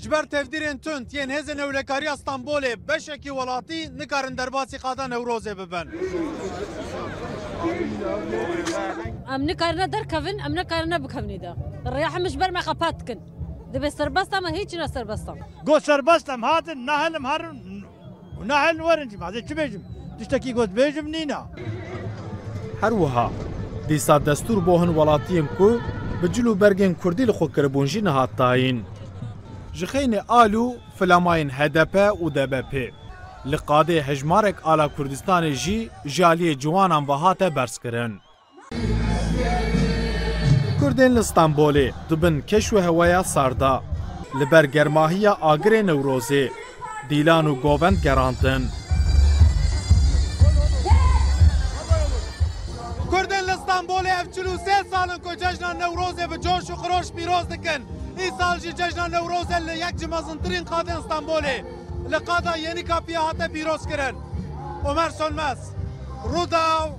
جبر تفدیرین تند یین هزن اولکاری استانبول بشکی ولاتی نکارن درباسی قادا نوروز ببن ام نکارنا در کفن ام نکارنا بکفنی دا الرياح مش برمع قپات کن دبی سربستم هیچ نه سربستم گو سربستم هاتن نهلم هرن ونهل ورنجم هذا چه بیجم تشتکی گوت بیجم نینا هروها دیسا دستور بوهن ولاتین کو بجلو برگن کردی لخو کربونجی نهات تاین جخین آلو فلاماین HDP و DBP لقاده هجمارک آلا کردستان جی جالی جوانان و هات برس کرن کردین لستانبولی دبن کشو هوایا ساردا لبر گرماهی آگر نوروزی دیلان و گووند گراندن کردن لستانبول اف 43 سالن کو جشن نوروز به جوش و خروش پیروز دکن این سال جی جشن نوروز یک جمازنترین قاده استانبولی لقاده یعنی کافیه هاته پیروز کرن عمر سلمس رودا